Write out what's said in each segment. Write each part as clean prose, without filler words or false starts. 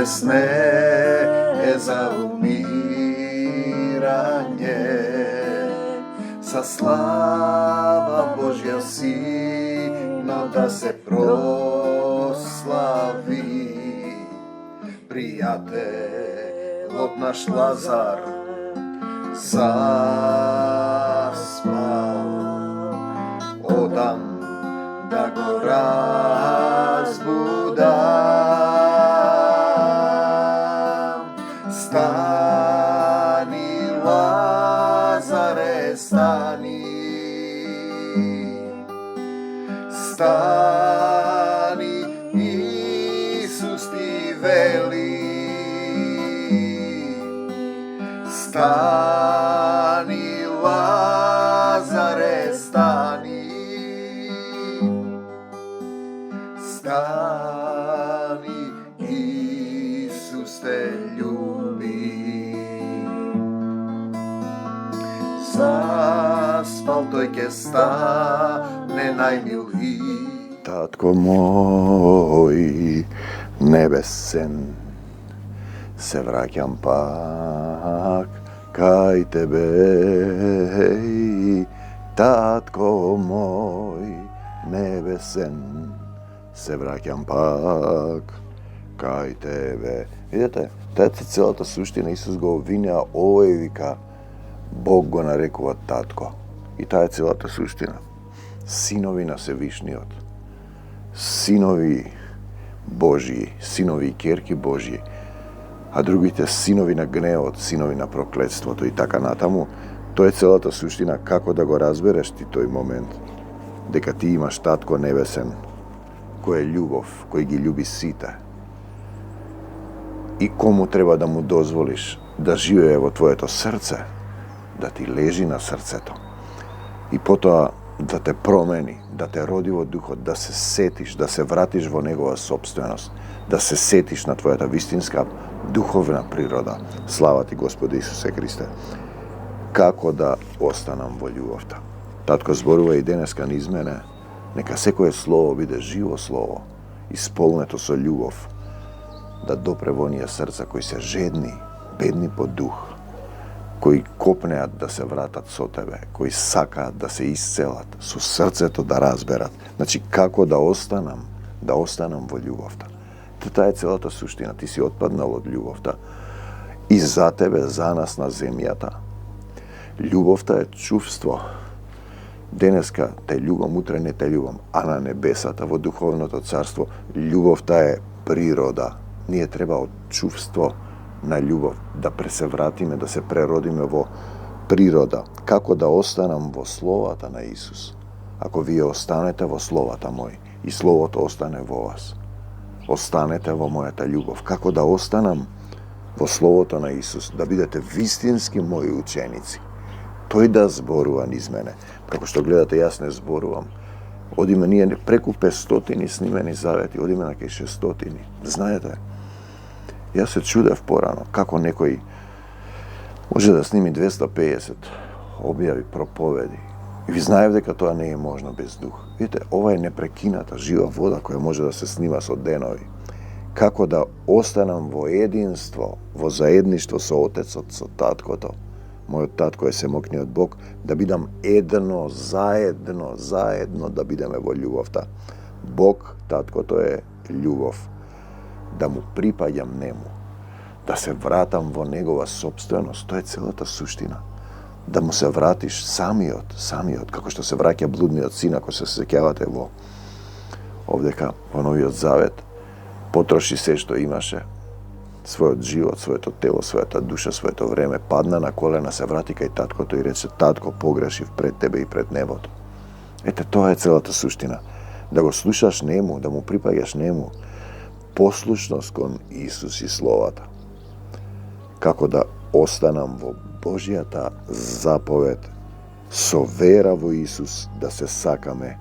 bolesne za umiranje. Sa slava Božja sino da se proslavi. Prijatelj od naš Lazar zaspal, odam da go razbudam. Stani Lazare, stani, stani, Isus ti veli. Stani Lazare, stani, stani, Isus te ljubi. Zaspal dojke stane najmilý. Tatko moj nebesen, se vraćam pak kaj tebe. Tatko moj nebesen, se vraćam pak kaj tebe. Vidite, ta je cijela ta suština. Isus go vinja ovo i vika, Bog go narekува tatko. I ta je cijela ta suština. Sinovi na Sevišnjot, sinovi Božji, sinovi i kjerki Božji, a drugite sinovi na gnevot, sinovi na prokletstvo, to i taka natamu. To je cijela ta suština, kako da go razbereš ti toj moment. Deka ti imaš tatko nebesen, koji je ljubov, koji gi ljubi site. I komu treba da mu dozvoliš da žive evo tvoje to srce, da ti leži na srceto. I potom da te promeni, da te rodi od duho, da se setiš, da se vratiš vo njegova sobstvenost, da se setiš na tvoja ta vistinska duhovna priroda. Slava ti, Gospode Isuse Kriste. Kako da ostanam vo ljubovta. Tatko zborува i deneska niz mene, neka sekoje slovo bide živo slovo, ispolneto so ljubov, da dopre vo nije srca koji se žedni, bedni po duh, koji kopneat da se vratat so tebe, koji sakaat da se iscelat, su srceto da razberat. Znači, kako da ostanam vo ljubovta. Ta je celata suština, ti si otpadnal od ljubovta i za tebe, za nas na zemljata. Ljubovta je čuvstvo. Deneska te ljubom, utre ne te ljubom, a na nebesata, vo duhovното carstvo, ljubovta je priroda. Nije treba od čuvstvo na ljubov, da se vratime, da se prerodime vo priroda. Kako da ostanam vo slovata na Isus? Ako vi ostanete vo slovata moji i slovo to ostane vo vas. Ostanete vo moja ta ljubav. Kako da ostanam vo slovoto na Isus, da budete vistinski moji učenici. To i da zboruvam iz mene. Kako što gledate, ja ne zboruvam. Od ime nije preko 500 snimeni zaveti, od ime neke 600. Znajete, ja se čudev porano, kako nekoj može da snimi 250, objavi, propovedi. I vi znaju дека тоа не е можно без дух. Видите, ова е непрекината жива вода koja može da se snima со денови. Kako da ostanam vo jedinstvo, vo zajedništvo со Otecot, со Tatkото. Moj tatko je semokniот Bog, da bidam jedno, zajedno, da bideme vo ljubovta. Bog, tatko, to je ljubov. Da mu pripadam njemu. Da se vratam vo njegova sobstvenost. To je celata suština. Da mu se vratiš samiot, kako što se vraća bludniot sin, ako se sekjavate vo ovdeka, vo noviot zavet, potroši sve što imaše, svoj život, svoje to telo, svoja ta duša, svoje to vreme, padna na kolena, se vrati kaj tatko to i reče, tatko, pogrešiv pred tebe i pred nebot. Ete, to je celata suština. Da go slušaš njemu, da mu pripagaš njemu, poslušnost kon Isus i slovata. Kako da ostanam vo Božjata zapoved, so vera vo Isus, da se sakame,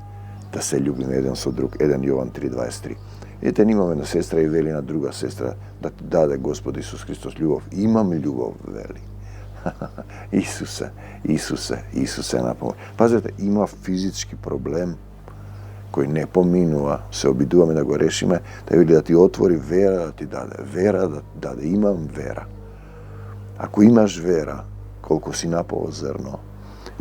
da se ljubime jedan so drug, 1 Jovan 3:23. Vidite, nimamo jedna sestra i veli na druga sestra, da ti dade Gospod Isus Hristos ljubov. Imam ljubov, veli. Isuse na pomoć. Pazite, ima fizički problem кој не поминува, се обидуваме да го решиме, да види да ти отвори вера, да ти даде вера, да даде имам вера. Ако имаш вера, колку си напало зрно,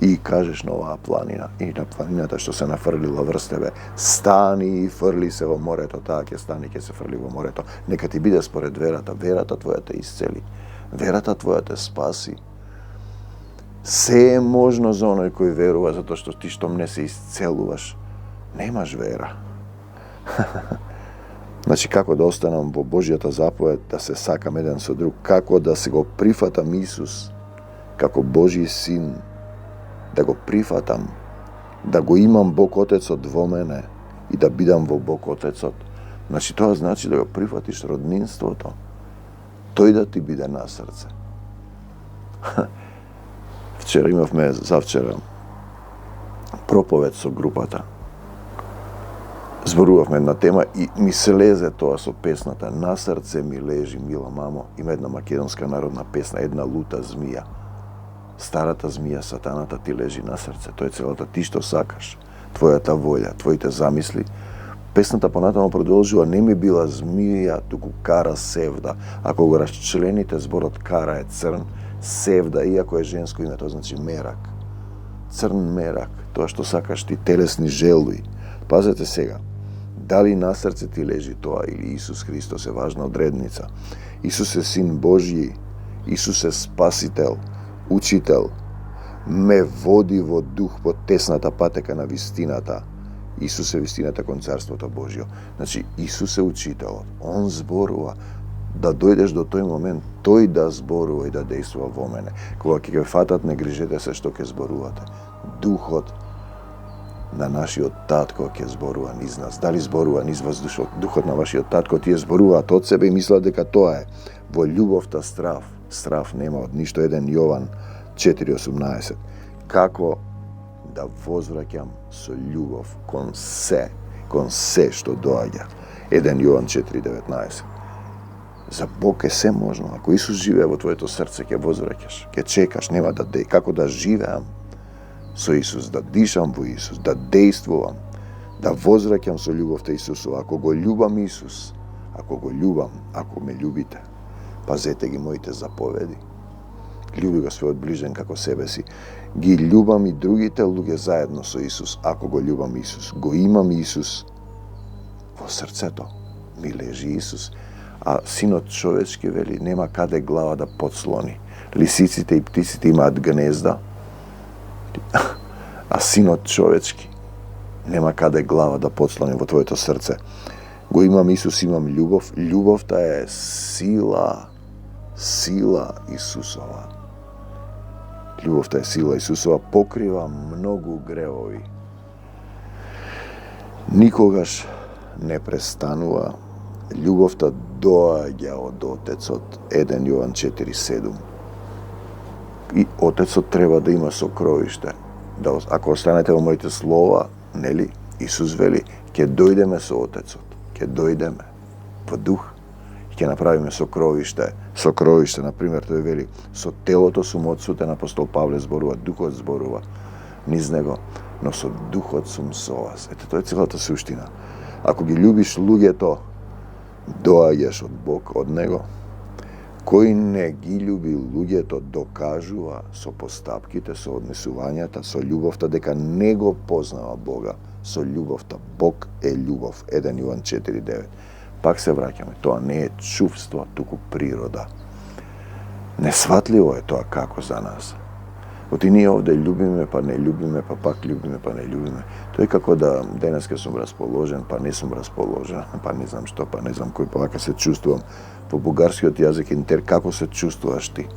и кажеш на оваа планина, и на планината што се нафрлила врз тебе, стани и фрли се во морето, таа ќе стане и ќе се фрли во морето. Нека ти биде според верата, верата твоја те исцели, верата твоја те спаси. Се е можно за оној кој верува, затоа што ти штом не се исцелуваш, немаш вера. Значи, како да останам во Божјата заповед, да се сакам еден со друг, како да се го прифатам Исус како Божји син, да го прифатам, да го имам Бог Отецот во мене и да бидам во Бог Отецот. Значи, тоа значи да го прифатиш роднинството, тој да ти биде на срце. Вчера имавме, завчера, проповед со групата. Зборувавме една тема и ми се лезе тоа со песната "На срце ми лежи, мила мамо". Има една македонска народна песна, една лута змија. Старата змија, сатаната, ти лежи на срце. Тоа е целата, ти што сакаш, твојата волја, твоите замисли. Песната понатаму продолжува: не ми била змија, туку кара севда. Ако го расчлените, зборот кара е црн, севда, иако е женско име, тоа значи мерак. Црн мерак, тоа што сакаш ти, телесни желби. Пазете сега, дали на срце ти лежи тоа или Исус Христос е важна одредница. Исус е Син Божји, Исус е Спасител, Учител, ме води во дух по тесната патека на вистината. Исус е вистината кон Царството Божјо. Значи, Исус е Учителот. Он зборува да дојдеш до тој момент, тој да зборува и да действува во мене. Кога ќе ге фатат, не грижете се што ќе зборувате. Духот на нашиот татко ќе зборува низ нас. Дали зборува низ вас духот на вашиот татко, тие зборуваат од себе и мислат дека тоа е. Во љубовта страв нема од ништо. 1 Јован 4:18. Како да возвраќам со љубов кон се што доаѓа. 1 Јован 4:19. За Бог е се можно. Ако Исус живее во твоето срце, ќе возвраќаш, ќе чекаш, нема да деј. Како да живеам со Исус, да дишам во Исус, да действувам, да возвраќам со љубовта Исусова. Ако го љубам Исус, ако ме љубите, пазете ги моите заповеди. Љуби го својот ближен како себе си. Ги љубам и другите луѓе заедно со Исус. Ако го љубам Исус, го имам Исус во срцето, ми лежи Исус. А Синот човечки, вели, нема каде глава да подслони. Лисиците и птиците имаат гнезда, а Синот човечки нема каде глава да подслони во твоето срце. Го имам Исус, имам љубов. Љубовта е сила Исусова. Љубовта е сила Исусова, покрива многу гревови. Никогаш не престанува. Љубовта доаѓа од Отецот. 1 Јован 4:7. И Отецот треба да има сокровиште. Да, ако останете во моите слова, нели, Исус вели, ќе дојдеме со Отецот. Ќе дојдеме во дух и ќе направиме сокровиште. Сокровиште, например, тој вели, со телото сум одсутен, апостол Павле зборува, духот зборува низ него, но со духот сум со вас. Ете, тоа е целата суштина. Ако ги љубиш луѓето, доаѓаш од Бог, од него. Кој не ги љуби луѓето, докажува со постапките, со однесувањата, со љубовта, дека не го познава Бога. Со љубовта. Бог е љубов. 1 Јован 4:9. Пак се враќаме. Тоа не е чувство, туку природа. Несватливо е тоа како за нас. Оти ние овде љубиме, па не љубиме, па пак љубиме, па не љубиме. Тоа е како да денеска сум расположен, па не сум расположен, па не знам што, па не знам кој, па вака се чувствувам. По бугарскиот јазик интер, како се чувствуваш ти?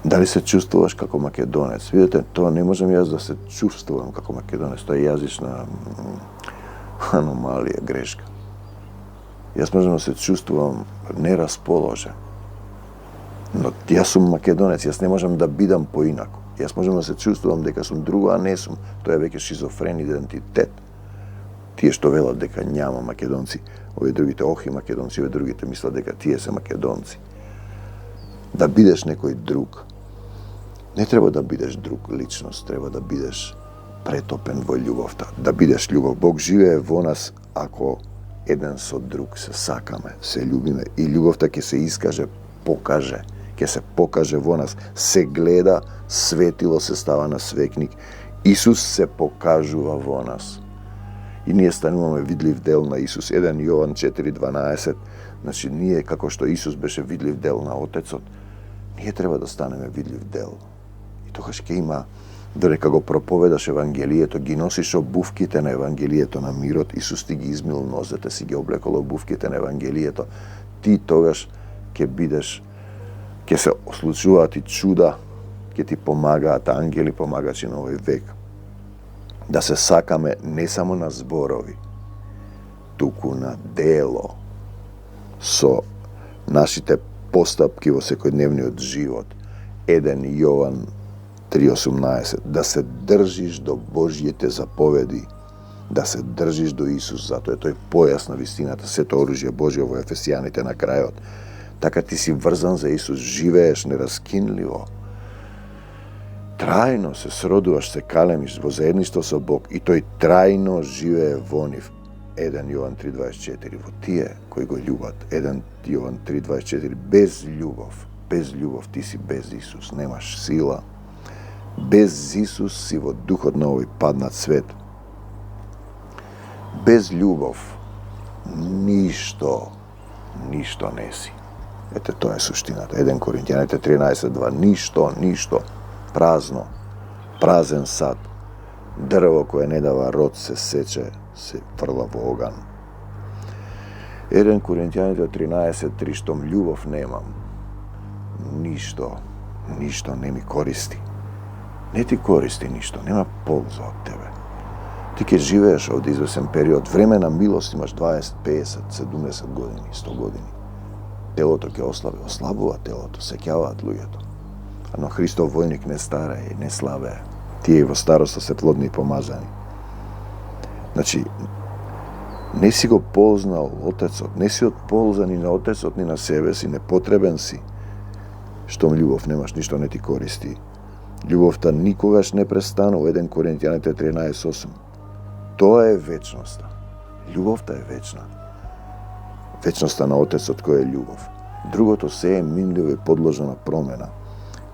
Дали се чувствуваш како македонец? Видете, тоа не можам јас да се чувствувам како македонец, тоа е јазична аномалија, грешка. Јас можам да се чувствувам нерасположен. Но јас сум македонец, јас не можам да бидам поинако. Јас можам да се чувствувам дека сум друго, а не сум. Тоа е веќе шизофрен идентитет. Тие што велат дека няма македонци, овие другите охи македонци, овие другите мислат дека тие се македонци. Да бидеш некој друг. Не треба да бидеш друг личност, треба да бидеш pretopен во љубовта, да бидеш љубов. Бог живее во нас ако еден со друг се сакаме, се љубиме и љубовта ќе се искаже, ќе се покаже во нас, се гледа, светило се става на свекник, Исус се покажува во нас. И ние стануваме видлив дел на Исус. 1 Јован 4:12, значи ние како што Исус беше видлив дел на Отецот, ние треба да станеме видлив дел. И тогаш ќе има, додека го проповедаш Евангелието, ги носиш обувките на Евангелието на мирот, Исус ти ги измил нозете, си ги облекол обувките на Евангелието, ти тогаш ќе бидеш, ќе се случуваат и чуда, ќе ти помагаат ангели, помагачи на овој век. Да се сакаме не само на зборови, туку на дело, со нашите постапки во секојдневниот живот. 1 Јован 3:18, да се држиш до Божјите заповеди, да се држиш до Исус, затоа е тој појас на вистината, сето оружје Божје во Ефесијаните на крајот. Така ти си врзан за Исус, живееш нераскинливо, трајно се сродуваш, се калемиш во заедништво со Бог и тој трајно живее во нив. 1 Јован 3:24, во тие кои го љубат. 1 Јован 3:24, без љубов ти си без Исус, немаш сила. Без Исус си во духот на овој паднат свет. Без љубов ништо не си. Ете, тоа е суштината. 1 Коринтијаните 13:2, ништо, празно, празен сад, дрво кое не дава род се сече, се фрла во оган. 1 Коринтијаните 13:3, штом љубов немам, ништо не ми користи. Не ти користи ништо, нема полза од тебе. Ти ќе живееш овде извесен период, време на милост имаш 20, 50, 70 години, 100 години. Телото ќе ослабува телото, сеќаваат луѓето. Но Христов војник не старее, не слабее. Тие и во староста се плодни и помазани. Значи, не си го познал Отецот, не си од полза ни на Отецот, ни на себе си, непотребен си. Штом љубов немаш, ништо не ти користи. Љубовта никогаш не престанува. 1 Коринтијаните 13:8. Тоа е вечноста. Љубовта е вечна. Вечноста на Отецот кој е љубов. Другото се е минливо и подложено на промена.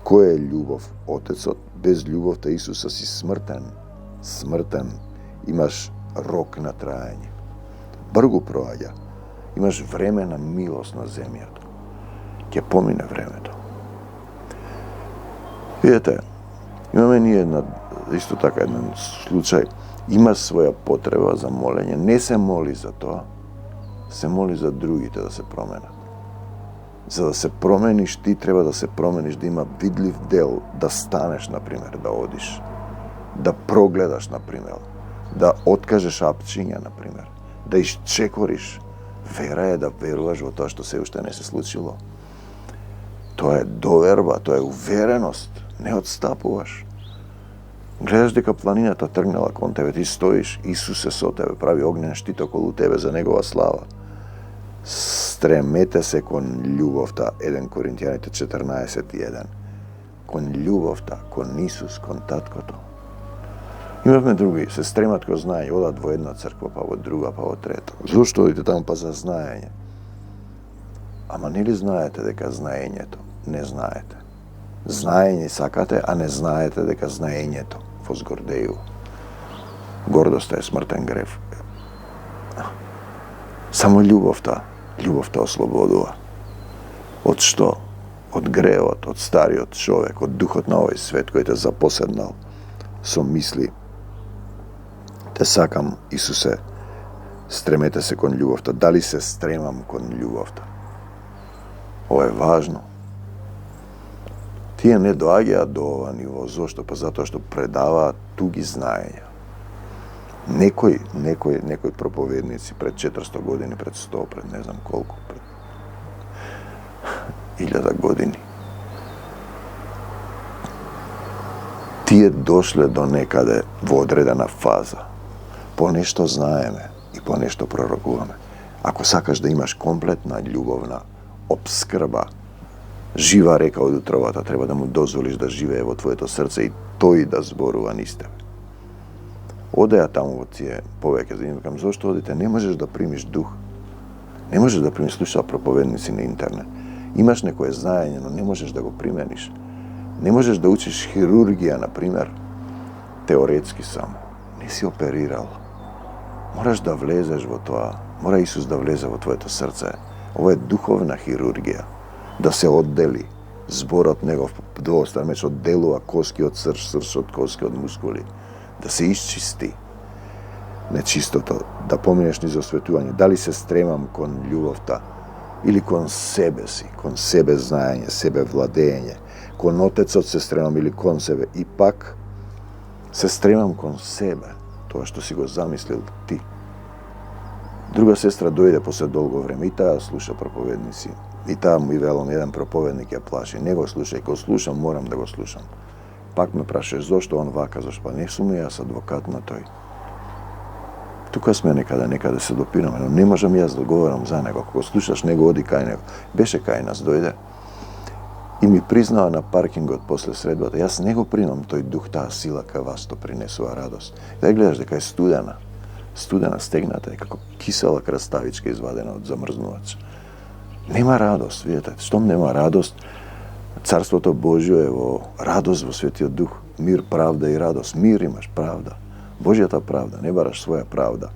Кој е љубов? Отецот. Без љубовта Исуса си смртен. Имаш рок на траење. Бргу проаѓа. Имаш време на милост на земјата. Ќе помине времето. Видете, имаме ние исто така еден случај. Има своја потреба за молење. Не се моли за тоа. Се моли за другите да се променат. За да се промениш, ти треба да се промениш, да има видлив дел, да станеш, например, да одиш, да прогледаш, например, да откажеш апчиња, например, да исчекориш. Вера е да веруваш во тоа што се уште не се случило. Тоа е доверба, тоа е увереност, не отстапуваш. Гледаш дека планината тргнала кон тебе, ти стоиш, Исус е со тебе, прави огнен штит околу тебе за негова слава. Стремете се кон љубовта, 1 Коринтијаните 14:1. Кон љубовта, кон Исус, кон Таткото. Имавме други, се стремат кон знаење, одат во една црква, па во друга, па во трета. Зошто одите таму? Па за знаење. Ама нели знаете дека знаењето не знаете? Знаење сакате, а не знаете дека знаењето вос гордејува. Гордоста е смртен грев. Само љубовта ослободува. Од што? Од гревот, од стариот човек, од духот на овој свет кој те запоседнал со мисли. Те сакам, Исусе, стремете се кон љубовта. Дали се стремам кон љубовта? Ова е важно. Тие не доаѓаат до ова ниво. Зошто? Па затоа што предаваат туги знаења. Некои проповедници пред 400 години, пред 100, пред не знам колку, пред 1000 години. Тие дошле до некаде во одредена фаза. По нешто знаеме и по нешто пророкуваме. Ако сакаш да имаш комплетна љубовна обскрба, жива река од утробата, треба да му дозволиш да живее во твоето срце и тој да зборува низ тебе. Оде ја таму во тие повеќе за ним, викам, зошто одите? Не можеш да примиш дух. Не можеш да примиш, слушаа проповедници на интернет. Имаш некое знаење, но не можеш да го примениш. Не можеш да учиш хирургија, например, теоретски само. Не си оперирал. Мораш да влезеш во тоа. Мора Исус да влезе во твоето срце. Ова е духовна хирургија. Да се оддели зборот негов, доостар меч одделува коски од срж, срж од коски од мускули. Да се исчисти нечистото, да поминеш низ осветување. Дали се стремам кон љубовта или кон себе си, кон себе знаење, себе владење, кон Отецот се стремам или кон себе. И пак се стремам кон себе, тоа што си го замислил ти. Друга сестра дојде после долго време и таа слуша проповедници. И таа му и велам, еден проповедник ја плаши. Не го слушај, кога слушам, морам да го слушам. Пак ме прашаш, зошто он вака, зашто? Па не сум јас адвокат на тој. Тука сме некаде се допираме, но не можам јас да говорам за него. Кога слушаш него, оди кај него. Беше кај нас, дојде. И ми признава на паркингот после средбата. Јас не го примам тој дух, таа сила кај вас то принесува радост. Да гледаш дека е студена. Студена, стегната е како кисела краставичка извадена од замрзнувач. Нема радост, видите. Штом нема радост, Царството Божјо е во радост во Светиот Дух. Мир, правда и радост. Мир имаш, правда. Божјата правда, не бараш своја правда.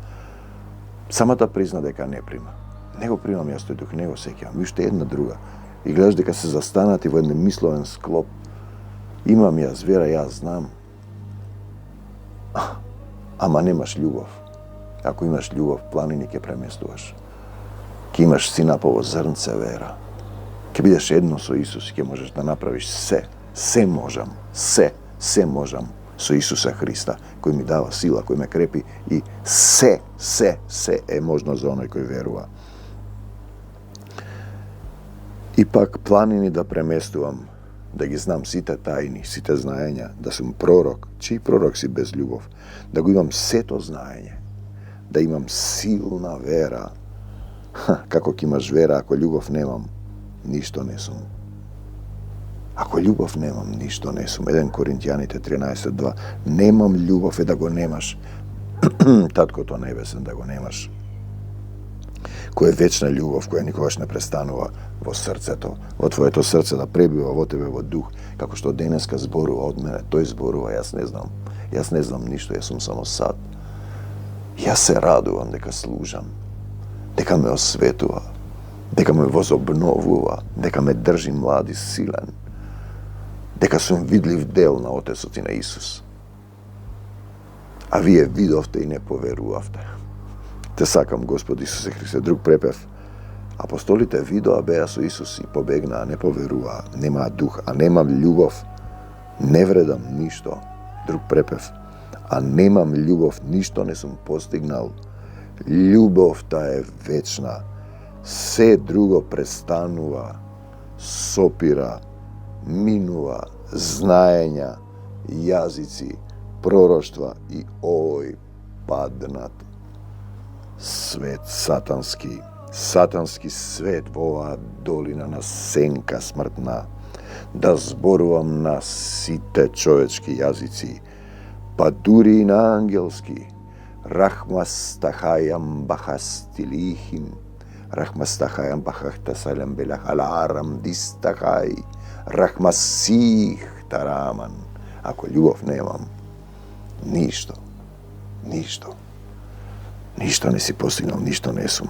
Самата призна дека не прима. Не го примам јас тој дух, не го сеќавам. И уште една друга. И гледаш дека се застанати во еден мисловен склоп. Имам јас вера, јас знам. Ама немаш љубов. Ако имаш љубов, планини ќе преместуваш. Ќе имаш синапово зрнце вера. Ќе бидеш едно со Исус и ќе можеш да направиш се. Се можам. Се можам со Исуса Христа, кој ми дава сила, кој ме крепи и се е можно за оној кој верува. И пак планини да преместувам, да ги знам сите тајни, сите знаења, да сум пророк, чиј пророк си без љубов, да го имам сето знаење, да имам силна вера. Како ќе имаш вера, ако љубов немам, ништо не сум. Ако љубов немам, ништо не сум. 1 Коринтијаните 13:2. Немам љубов е да го немаш. Таткото небесен да го немаш. Која е вечна љубов, која никогаш не престанува во срцето, во твоето срце да пребива во тебе во дух, како што денеска зборува од мене, тој зборува, јас не знам. Јас не знам ништо, јас сум само сад. Јас се радувам дека служам, дека ме осветува, дека ме возобновува, дека ме држи млад и силен, дека сум видлив дел на Отецот и на Исус. А вие видовте и не поверувавте. Те сакам, Господ Исусе Христе. Друг препев. Апостолите видоа, беа со Исус и побегнаа, не поверуваа, немаа дух, а немам љубов, не вредам ништо. Друг препев. А немам љубов, ништо не сум постигнал. Љубовта е вечна. Се друго престанува, сопира, минува, знаења, јазици, пророштва и овој паднат свет сатански свет во оваа долина на сенка смртна, да зборувам на сите човечки јазици, па дури и на ангелски, рахмастахајам бахастилихим, рахмастахајам бахахтасалям белахаларам дистахај, рахмасих тараман. Ако љубов немам, ништо не си постигнал, ништо не сум.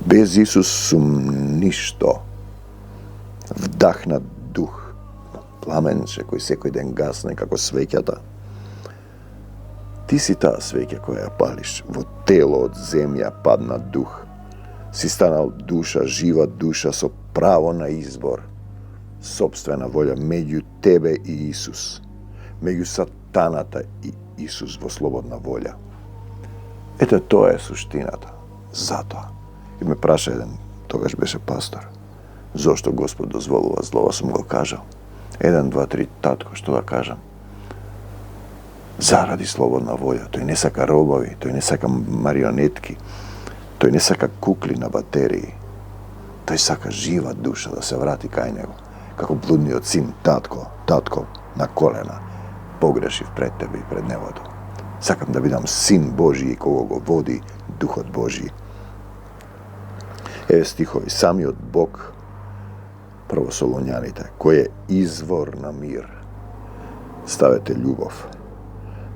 Без Исус сум ништо. Вдахнат дух, пламенче кој секој ден гасне како свеќата. Ти си таа свеќа која ја палиш. Во тело од земја падна дух. Си станал душа, жива душа со право на избор, сопствена волја меѓу тебе и Исус, меѓу сатаната и Исус во слободна волја. Ете, тоа е суштината. Затоа. И ме праша еден, тогаш беше пастор, зошто Господ дозволува зло, сум го кажал. 1, 2, 3, татко, што да кажам? Заради слободна волја. Тој не сака робови, тој не сака марионетки, тој не сака кукли на батерии. Тој сака жива душа да се врати кај него. Како блудниот син, татко, на колена. pogrešiv pred Tebe i pred nevodom. Sakam da budem sin Božji kogo go vodi Duhot Božji. Evo stihovi, sami od Bog, prvo Solunjanite, koji je izvor na mir. Stavite ljubov.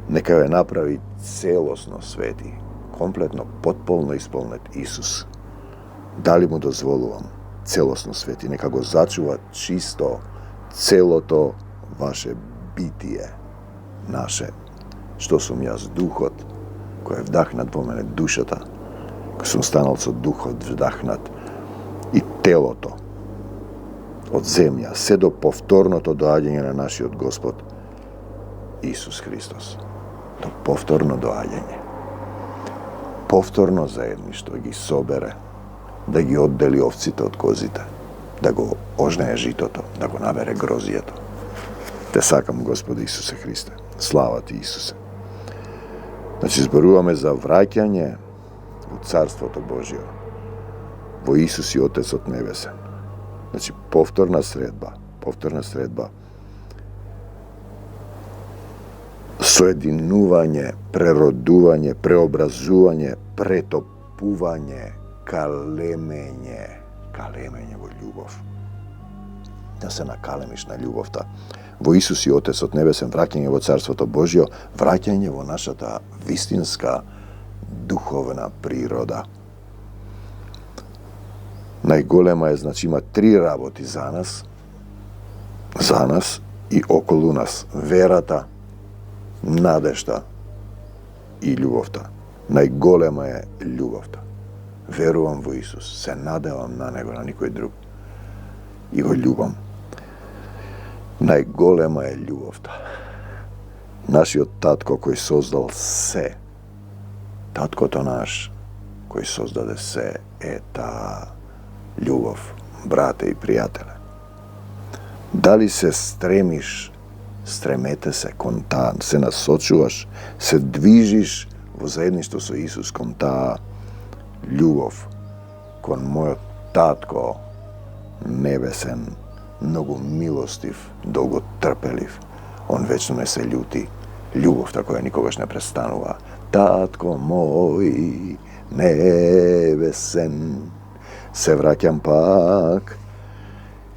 Neka je napravi celosno sveti, kompletno, potpolno ispolnet Isus. Da li mu dozvolujem celosno sveti, neka go začuva čisto, celo to vaše bitije, naše. Što sam jaz duhot, koji je vdahnat vo mene dušata, koji sam stanalco duhot vdahnat i telo to, od zemlja, sve do povtorното doađenje na naši od Gospod Isus Hristos. To povtorno doađenje. Povtorno zajedništvo gi sobere, da gi oddeli ovcite od kozite, da go ožneje žitoto, da go nabere grozijeto. Te sakam, Gospode Isuse Hriste, slava Ti, Isuse. Znači, zborujeme za vraćanje u Carstvo to Božje. Vo Isus i Otec od nebesen. Znači, povtorna sredba, sojedinuvanje, preroduvanje, preobrazuvanje, pretopuvanje, kalemenje vo ljubov. Da se nakalemiš na ljubov ta. Vo Isus i Otec od nebesen, vraćanje vo Carstvo to Božje, vraćanje vo naša ta vistinska duhovna priroda. Najgolema je, znači, ima 3 raboti za nas i okolo nas. Verata, nadešta i ljubovta. Najgolema je ljubovta. Verujem vo Isus, se nadevam na Него, na nikoj drug. I go ljubam. Najgolema je ljubovta. Naši od Tatko koji sozdal se. Tatko to naš koji sozdade se, ta ljubov, brate i prijatelje. Da li se stremete se kon ta, se nasočuvaš, se dvižiš vo zajedništvo sa Isuskom, ta ljubov kon moj Tatko nebesen, mnogo milostiv, dolgo trpeliv, on večno ne se ljuti, ljubov ta koja nikogaš ne prestanuva. Tatko moj nebesen, se vraćam pak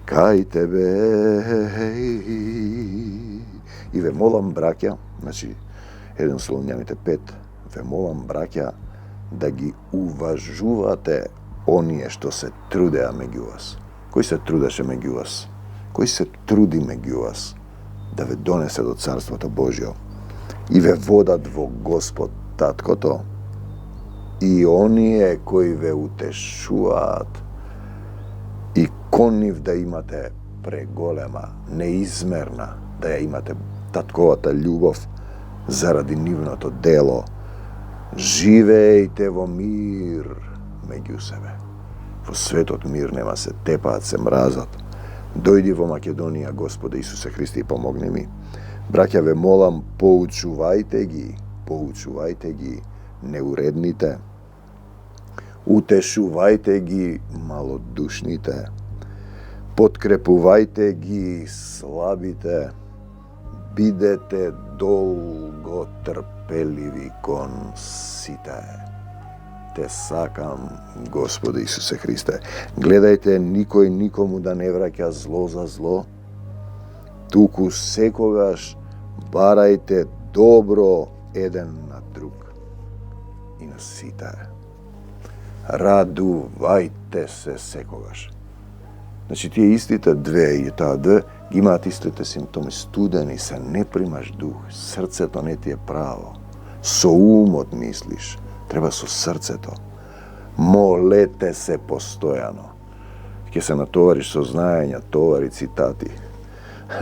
kaj Tebe. I ve molam, brakja, znači, 1 Solunjanite 5, ve molam, brakja, da gi uvažuvate onije što se trude među vas. Koji se trudeše među vas? Koji se trudi među vas da ve donese do Carstva to Božje? I ve vodat vo Gospod Tatko to. I onije koji ve utešuvat i koniv da imate pregolema, neizmerna, da je imate tatkovata ljubov zaradi nivno to delo. Živejte vo mir među sebe. Vo svetot mir nema se tepat, se mrazat. Dojdi vo Makedonija, Gospode Isuse Hristi, pomogni mi. Brakja, ve molam, poučuvajte gi, ne urednite. Utešuvajte gi, malodušnite. Potkrepuvajte gi, slabite. Bidete dolgo trpelivi kon site. Te sakam, Gospode Isuse Hriste. Gledajte, nikoj nikomu da ne vraća zlo za zlo. Tuku sekogaš, barajte dobro jedan na drug. I na site. Raduvajte se sekogaš. Znači, ti istite dve i ta dve, imate istite simptomi, studeni se, ne primaš duh, srce to ne ti je pravo. So umot misliš, treba so srce to. Molete se postojano. Kje se natovariš soznajanja, tovari citati.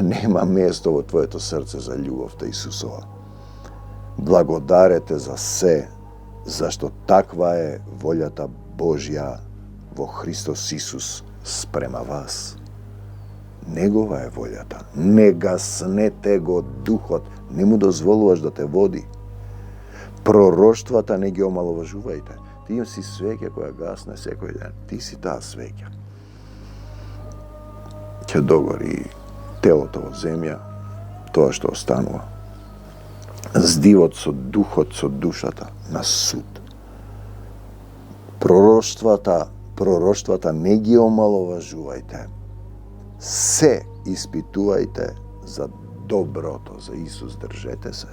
Nema mjesto ovo tvoje to srce za ljubav ta Isusova. Blagodarete za se, zašto takva je voljata Božja vo Hristos Isus sprema vas. Negova je voljata. Ne gasnete go duhot. Ne mu dozvoluvaš da te vodi. Proroštvata ne gi omalovažuvajte. Ti im si svekja koja gasne sekoj den. Ti si ta svekja. Če dogori telo to od zemlja, to što ostanuva. здивот со духот, со душата на суд. Пророштвата не ги омаловажувајте. Се испитувајте за доброто, за Исус држете се.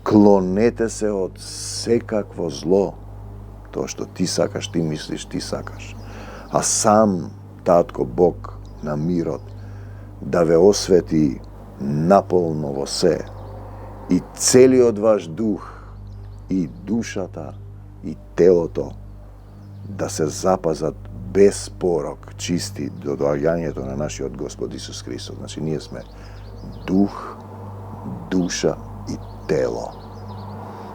Клонете се од секакво зло. Тоа што ти сакаш, ти мислиш, ти сакаш. А сам Татко Бог на мирот да ве освети наполно во се и целиот ваш дух и душата и телото да се запазат без порок, чисти до доаѓањето на нашиот Господ Исус Христос. Значи, ние сме дух, душа и тело.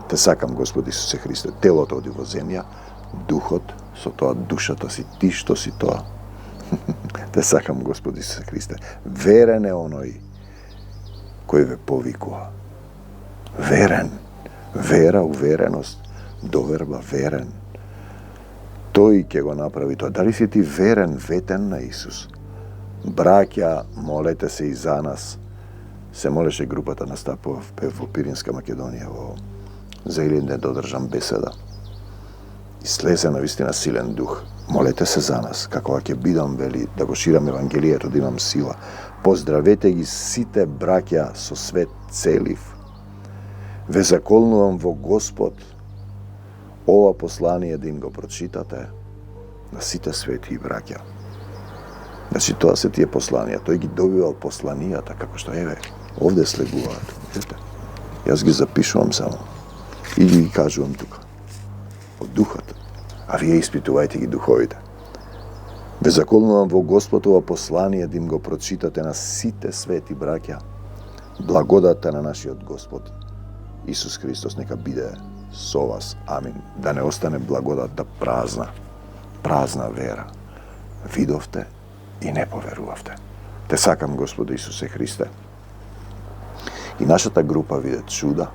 Те сакам, Господ Исусе Христе, телото оди во земја, духот, со тоа душата си ти, што си тоа. Те сакам, Господ Исусе Христе. Верен е оној кој ве повикува. Верен. Вера, увереност, доверба, верен. Тој ќе го направи тоа. Дали си ти верен, ветен на Исус? Браќа, молете се и за нас. Се молеше групата на Стапов во Пиринска Македонија за еден ден да одржам беседа. И слезе на вистина силен дух. Молете се за нас, како ќе бидам, вели, да го ширам Евангелието, да имам сила. Поздравете ги сите браќа со свет целив. Ве заколнувам во Господ ова послание да им го прочитате на сите свети браќа. Значи, тоа се тие посланија. Тој ги добивал посланијата, како што еве, овде слегуваат. Видите? Јас ги запишувам само и ги кажувам тука. Од духот. А вие испитувајте ги духовите. Ве заколнувам во Господ ова послание да им го прочитате на сите свети браќа. Благодата на нашиот Господ Исус Христос нека биде со вас. Амин. Да не остане благодата празна. Празна вера. Видовте и не поверувавте. Те сакам, Господи Исусе Христе. И нашата група виде чуда.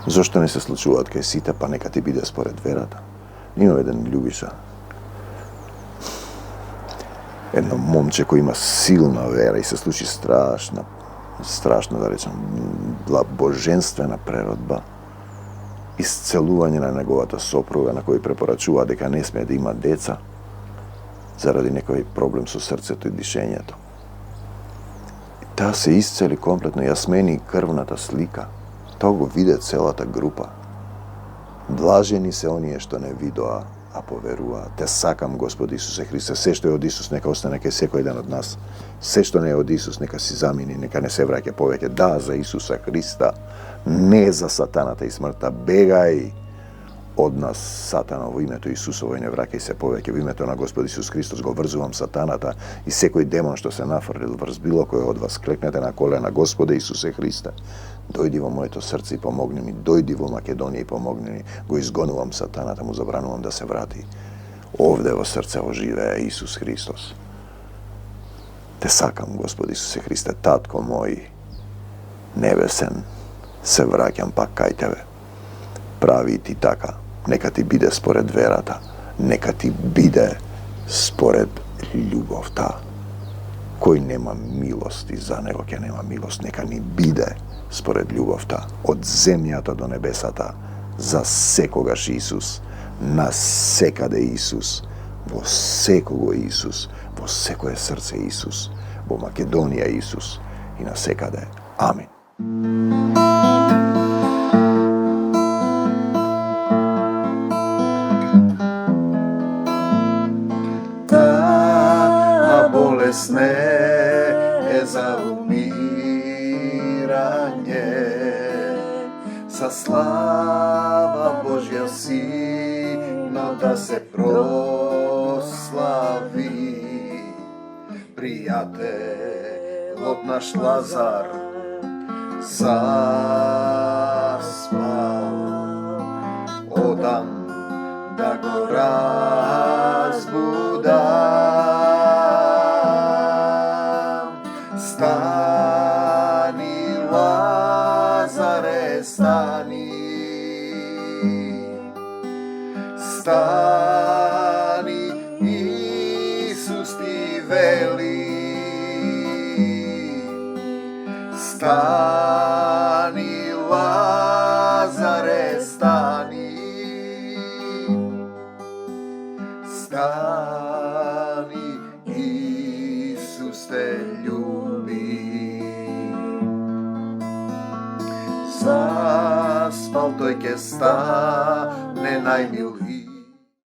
Зошто не се случуваат кај сите, па нека ти биде според верата. Има еден љубиша. Едно момче кој има силна вера и се случи страшна, да речем, божествена преродба. Исцелување на неговата сопруга, на кој препорачува дека не смее да има деца, заради некој проблем со срцето и дишењето. И таа се исцели комплетно, ја смени крвната слика. Тоа го виде целата група. Блажени се оние што не видоа, а поверува. Те сакам, Господи Исусе Христе, се што е од Исус нека остане кај секој ден од нас. Се што не е од Исус нека си замини, нека не се враќа повеќе. Да, за Исуса Христа, не за сатаната и смртта. Бегај од нас, сатана, во името Исусово и не враќај се повеќе. Во името на Господ Исус Христос го врзувам сатаната и секој демон што се нафрлил врз било кој од вас. Клекнете на колена, Господе Исусе Христе. Дојди во моето срце и помогни ми, дојди во Македонија и помогни ми. Го изгонувам сатаната, му забранувам да се врати. Овде во срцево живее Исус Христос. Те сакам, Господи Исусе Христе, Татко мој, небесен, се враќам пак кај Тебе. Прави ти така, нека ти биде според верата, нека ти биде според љубовта. Кој нема милост и за него ќе нема милост, нека ни биде според љубовта, од земјата до небесата, за секогаш Исус, на секаде Исус, во секого Исус, во секое срце Исус, во Македонија Исус и на секаде. Амин. Таа болест не е за за слава Божја Сина да се прослави. Пријателот наш Лазар заспал, одам да го разбудам. Стани, Лазаре, стани, стани, Исус ти вели, стани. stani, Isus te ljubi. Zaspal, той ќе стане најмил